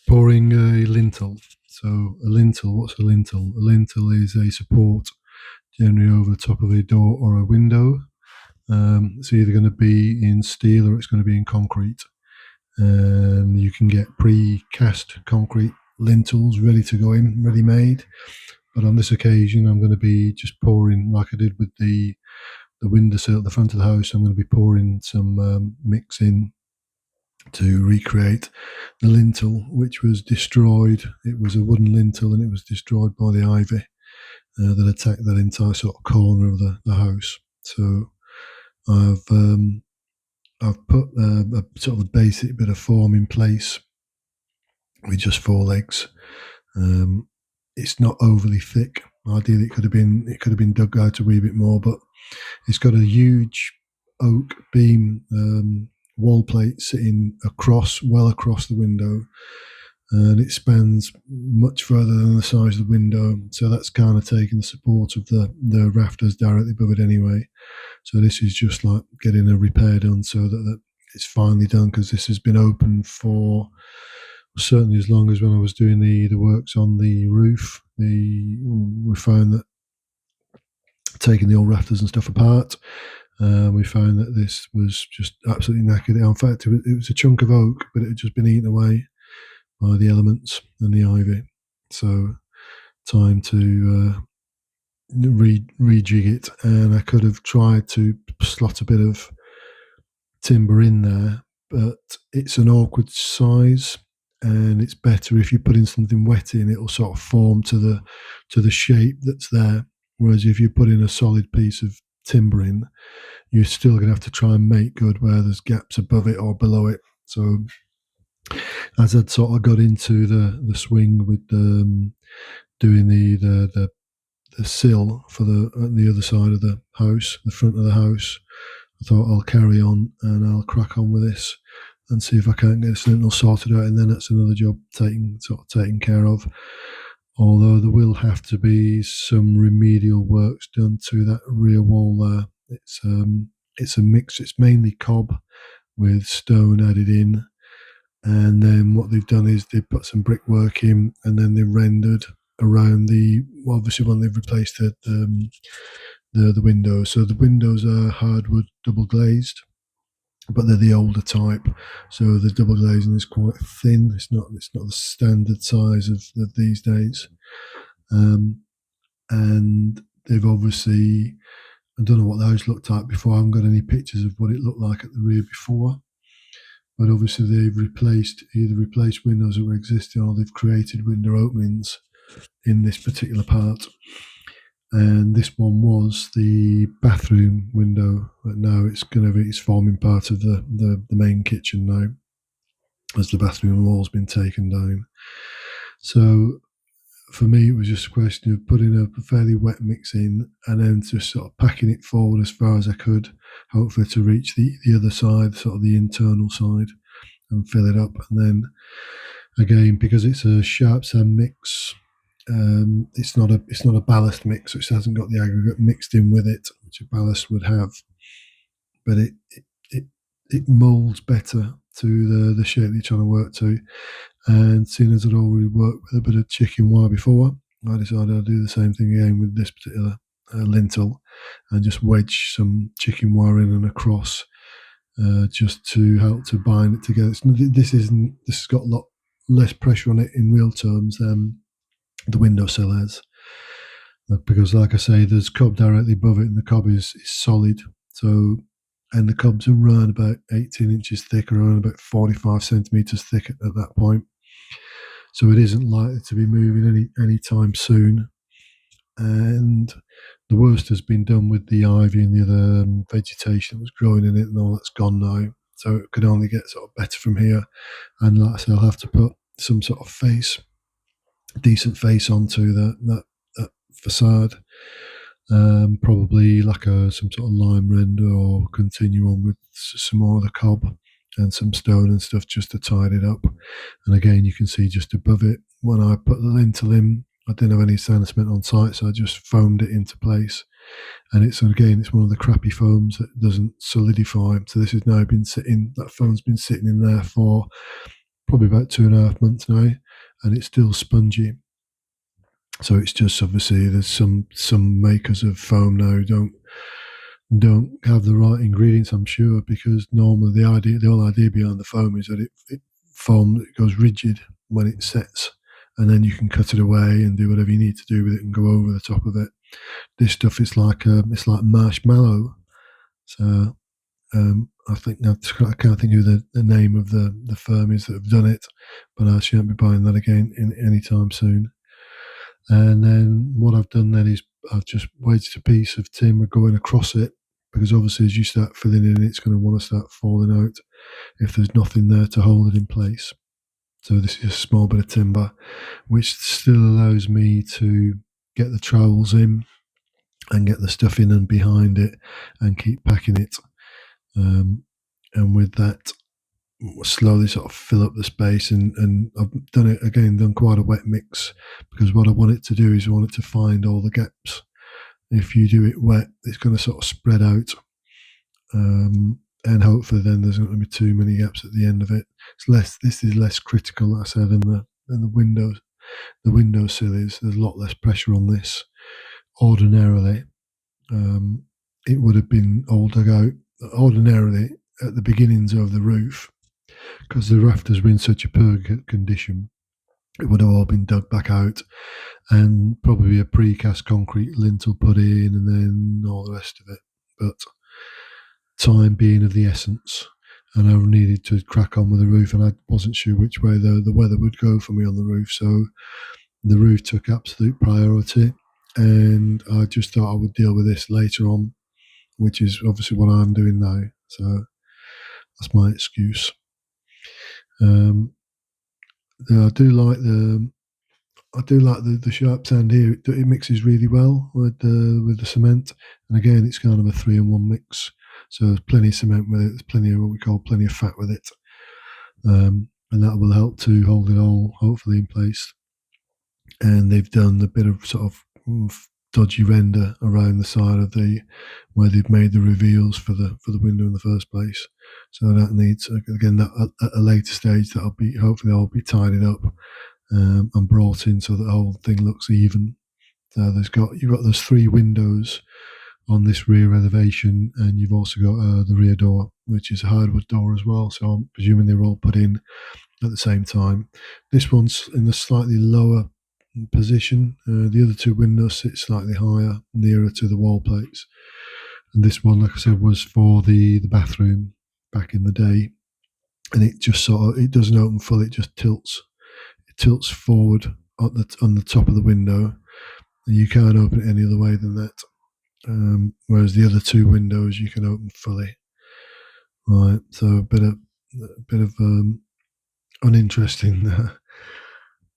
Pouring a lintel. So a lintel, what's a lintel? A lintel is a support generally over the top of a door or a window. It's either going to be in steel or it's going to be in concrete. And you can get pre-cast concrete lintels ready to go in, ready made. But on this occasion, I'm going to be just pouring, like I did with the windowsill at the front of the house. I'm going to be pouring some mix in to recreate the lintel, which was destroyed. It was a wooden lintel, and it was destroyed by the ivy that attacked that entire sort of corner of the house. So I've I've put a sort of a basic bit of form in place with just four legs. Um, it's not overly thick. Ideally, it could have been dug out a wee bit more, but it's got a huge oak beam wall plate sitting well across the window, and it spans much further than the size of the window. So that's kind of taking the support of the rafters directly above it anyway. So this is just like getting a repair done so that it's finally done, because this has been open for certainly as long as when I was doing the works on the roof. We found that taking the old rafters and stuff apart, we found that this was just absolutely knackered. In fact, it was a chunk of oak, but it had just been eaten away by the elements and the ivy. So time to rejig it, and I could have tried to slot a bit of timber in there, but it's an awkward size, and it's better if you put in something wet in. It'll sort of form to the shape that's there. Whereas if you put in a solid piece of timber in, you're still going to have to try and make good where there's gaps above it or below it. So as I'd sort of got into the swing with doing the sill for the other side of the house, the front of the house, I thought I'll carry on and I'll crack on with this and see if I can't get this lintel sorted out, and then that's another job taken care of. Although there will have to be some remedial works done to that rear wall there. It's a mix. It's mainly cob with stone added in, and then what they've done is they've put some brickwork in, and then they've rendered around obviously when they've replaced the windows. So the windows are hardwood double glazed, but they're the older type. So the double glazing is quite thin. It's not the standard size of these days. And they've obviously, I don't know what the house looked like before. I haven't got any pictures of what it looked like at the rear before. But obviously they've either replaced windows that were existing, or they've created window openings in this particular part. And this one was the bathroom window, but now it's forming part of the main kitchen now, as the bathroom wall's been taken down. So for me, it was just a question of putting a fairly wet mix in, and then just sort of packing it forward as far as I could, hopefully to reach the other side, sort of the internal side, and fill it up. And then again, because it's a sharp sand mix, it's not a ballast mix, which hasn't got the aggregate mixed in with it, which a ballast would have. But it molds better to the shape you're trying to work to. And seeing as I'd already worked with a bit of chicken wire before, I decided I'd do the same thing again with this particular lintel, and just wedge some chicken wire in and across, just to help to bind it together. This has got a lot less pressure on it in real terms than the windowsill has, because like I say, there's cob directly above it, and the cob is solid. So, and the cobs are around about 18 inches thick, or around about 45 centimeters thick at that point. So it isn't likely to be moving any time soon. And the worst has been done with the ivy and the other vegetation that was growing in it, and all that's gone now. So it could only get sort of better from here. And like I say, I'll have to put some sort of decent face onto that facade. Probably like some sort of lime render, or continue on with some more of the cob and some stone and stuff just to tide it up. And again, you can see just above it, when I put the lintel in, I didn't have any sand cement on site, so I just foamed it into place. And it's one of the crappy foams that doesn't solidify. So this has now been sitting, that foam's been sitting in there for probably about 2.5 months now, and it's still spongy. So it's just obviously there's some makers of foam now don't have the right ingredients, I'm sure, because normally the whole idea behind the foam is that it foam that goes rigid when it sets, and then you can cut it away and do whatever you need to do with it and go over the top of it. This stuff is like it's like marshmallow. So I think I can't think who the name of the firm is that have done it, but I shan't be buying that again in any time soon. And then what I've done then is I've just wedged a piece of timber going across it, because obviously as you start filling in, it's going to want to start falling out if there's nothing there to hold it in place. So this is a small bit of timber, which still allows me to get the trowels in and get the stuff in and behind it and keep packing it. And with that, slowly sort of fill up the space, and I've done quite a wet mix, because what I want it to do is I want it to find all the gaps. If you do it wet, it's going to sort of spread out, and hopefully then there's not going to be too many gaps at the end of it. This is less critical, like I said, than the windows. The windowsill is, there's a lot less pressure on this. Ordinarily, it would have been all dug out. Ordinarily, at the beginnings of the roof, because the rafters were in such a poor condition, it would have all been dug back out, and probably a precast concrete lintel put in, and then all the rest of it. But time being of the essence, and I needed to crack on with the roof, and I wasn't sure which way the weather would go for me on the roof, so the roof took absolute priority, and I just thought I would deal with this later on, which is obviously what I'm doing now. So that's my excuse. I do like the sharp sand here. It mixes really well with the cement, and again, it's kind of a 3-in-1 mix. So there's plenty of cement with it. There's plenty of what we call plenty of fat with it, and that will help to hold it all hopefully in place. And they've done a bit of sort of dodgy render around the side of where they've made the reveals for the window in the first place. So that needs, again, that at a later stage, hopefully all be tidied up and brought in so that the whole thing looks even. So there's 3 windows on this rear elevation, and you've also got the rear door, which is a hardwood door as well. So I'm presuming they were all put in at the same time. This one's in a slightly lower position. The other 2 windows sit slightly higher, nearer to the wall plates. And this one, like I said, was for the bathroom back in the day. And it just it doesn't open full, it just tilts. It tilts forward on the top of the window, and you can't open it any other way than that. Whereas the other 2 windows you can open fully. Right, so a bit of uninteresting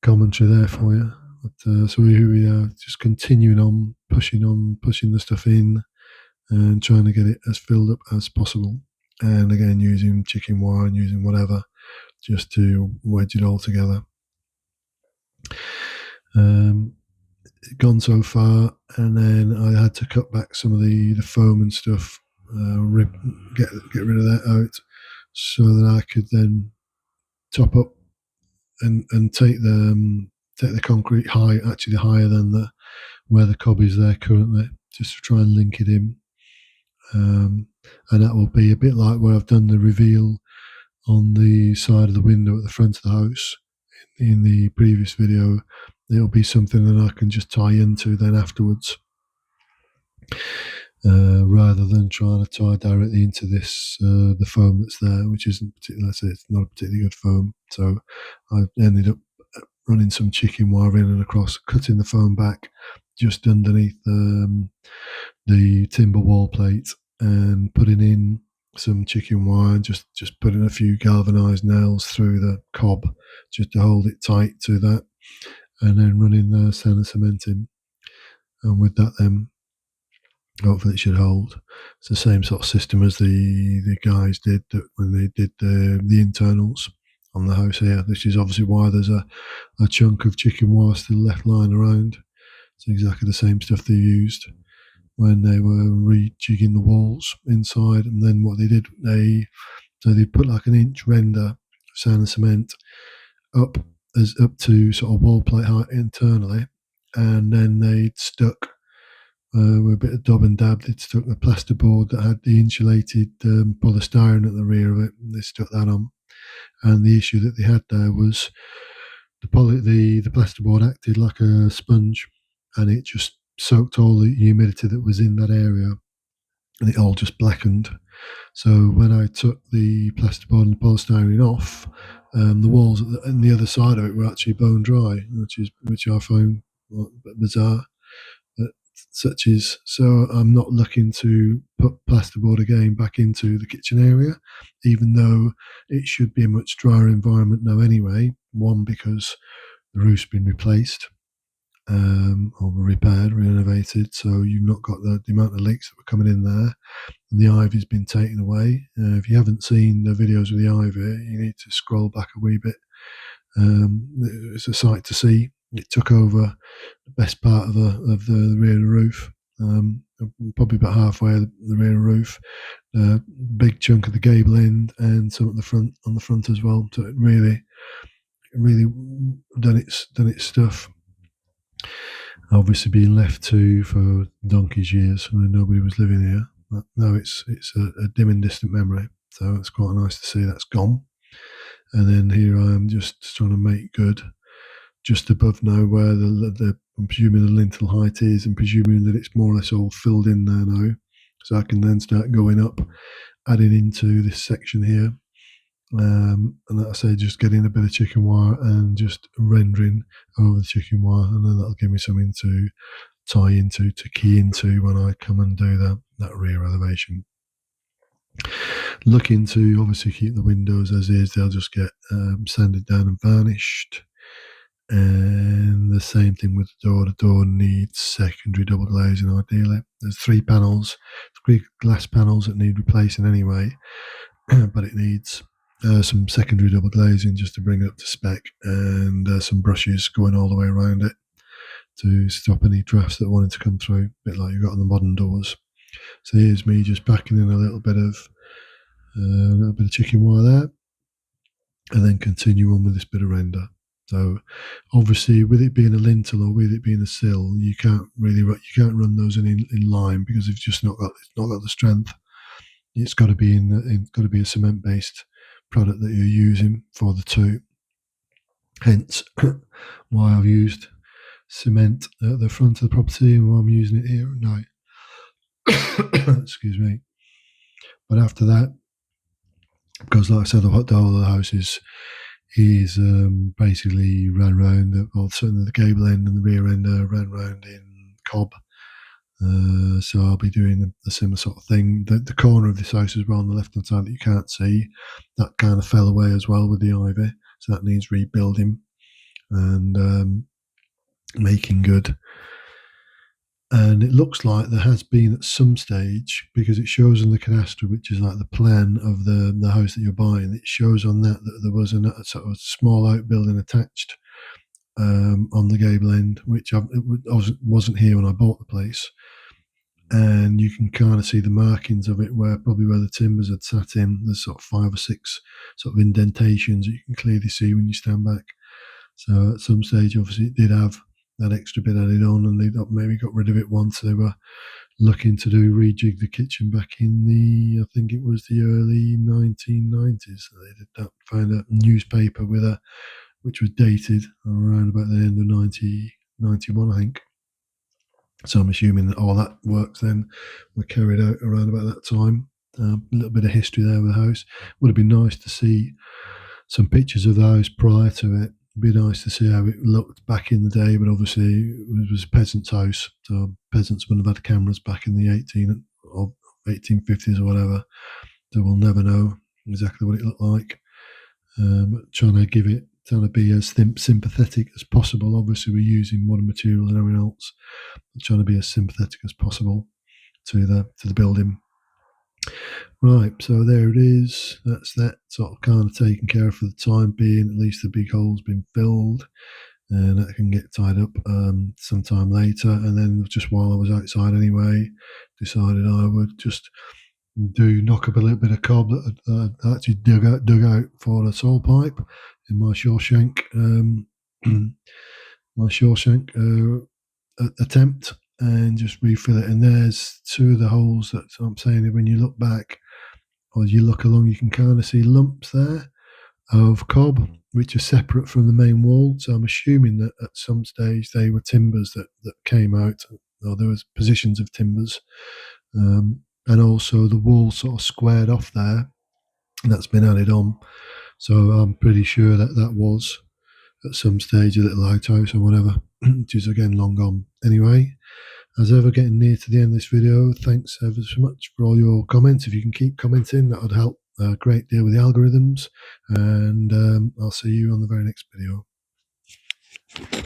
commentary there for you. But, so we are just continuing on pushing the stuff in, and trying to get it as filled up as possible. And again, using chicken wire and using whatever just to wedge it all together. Gone so far, and then I had to cut back some of the foam and stuff, get rid of that out, so that I could then top up and take the concrete higher than where the cob is there currently, just to try and link it in. And that will be a bit like where I've done the reveal on the side of the window at the front of the house in the previous video. It'll be something that I can just tie into then afterwards, rather than trying to tie directly into the foam that's there, which isn't particularly, it's not a particularly good foam. So I ended up running some chicken wire in and across, cutting the foam back just underneath the timber wall plate, and putting in some chicken wire, just putting a few galvanized nails through the cob just to hold it tight to that, and then running the sand and cement in. And with that, then hopefully it should hold. It's the same sort of system as the guys did when they did the internals on the house here. This is obviously why there's a chunk of chicken wire still left lying around. It's exactly the same stuff they used when they were rejigging the walls inside. And then what they did, they put like an inch render sand and cement up to sort of wall plate height internally, and then they'd stuck with a bit of daub and dab. They'd stuck the plasterboard that had the insulated polystyrene at the rear of it. And they stuck that on, and the issue that they had there was the plasterboard acted like a sponge, and it just soaked all the humidity that was in that area, and it all just blackened. So when I took the plasterboard and the polystyrene off, the walls on the other side of it were actually bone dry, which I found a bit bizarre. But such is so. I'm not looking to put plasterboard again back into the kitchen area, even though it should be a much drier environment now anyway. One, because the roof's been replaced or repaired, renovated, so you've not got the amount of leaks that were coming in there, and the ivy's been taken away. If you haven't seen the videos of the ivy, you need to scroll back a wee bit. It's a sight to see. It took over the best part of the rear of the roof, probably about halfway of the rear roof, a big chunk of the gable end, and some at the front, on the front as well. So it really done its stuff. Obviously, being left to for donkey's years when nobody was living here. But no, it's a dim and distant memory. So it's quite nice to see that's gone. And then here I am just trying to make good just above now where I'm presuming the lintel height is, and presuming that it's more or less all filled in there now. So I can then start going up, adding into this section here. And like I say, just getting a bit of chicken wire and just rendering over the chicken wire, and then that'll give me something to tie into, to key into when I come and do that rear elevation. Looking to obviously keep the windows as is. They'll just get sanded down and varnished. And the same thing with the door. The door needs secondary double glazing ideally. There's three glass panels that need replacing anyway, but it needs some secondary double glazing just to bring it up to spec, and some brushes going all the way around it to stop any drafts that wanted to come through, a bit like you've got on the modern doors. So here's me just backing in a little bit of chicken wire there, and then continue on with this bit of render. So obviously, with it being a lintel or with it being a sill, you can't run those in line, because it's just not got the strength. It's got to be a cement based product that you're using for the two. Hence why I've used cement at the front of the property, and why I'm using it here at night. Excuse me. But after that, because like I said, the whole of the house is basically ran round, certainly the gable end and the rear end ran round in cob. So I'll be doing the similar sort of thing. The corner of this house as well on the left hand side that you can't see, that kind of fell away as well with the ivy, so that needs rebuilding and making good. And it looks like there has been at some stage, because it shows in the cadastre, which is like the plan of the house that you're buying, it shows on that there was a sort of small outbuilding attached on the gable end, which wasn't here when I bought the place. And you can kind of see the markings of it, where the timbers had sat in. There's sort of 5 or 6 sort of indentations that you can clearly see when you stand back. So at some stage, obviously, it did have that extra bit added on, and they maybe got rid of it once they were looking to rejig the kitchen back in I think it was the early 1990s. They did that. Found a newspaper which was dated around about the end of 1991, I think. So I'm assuming that all that works then were carried out around about that time. A little bit of history there with the house. Would have been nice to see some pictures of the house prior to it. It'd be nice to see how it looked back in the day, but obviously it was a peasant's house, so peasants wouldn't have had cameras back in the 1850s or whatever. So we'll never know exactly what it looked like. But trying to be as sympathetic as possible. Obviously, we're using modern materials and everything else. Trying to be as sympathetic as possible to the building. Right, so there it is. That's that sort of kind of taken care of for the time being. At least the big hole's been filled, and that can get tied up sometime later. And then just while I was outside anyway, decided I would just do knock up a little bit of cob that I actually dug out for a soil pipe in my Shawshank my Shawshank attempt, and just refill it. And there's two of the holes that I'm saying when you look back or you look along, you can kind of see lumps there of cob, which are separate from the main wall. So I'm assuming that at some stage they were timbers that came out, or there was positions of timbers. And also the wall sort of squared off there, and that's been added on. So I'm pretty sure that that was at some stage a little outhouse or whatever, which is again long gone. Anyway, as ever, getting near to the end of this video, thanks ever so much for all your comments. If you can keep commenting, that would help a great deal with the algorithms. And I'll see you on the very next video.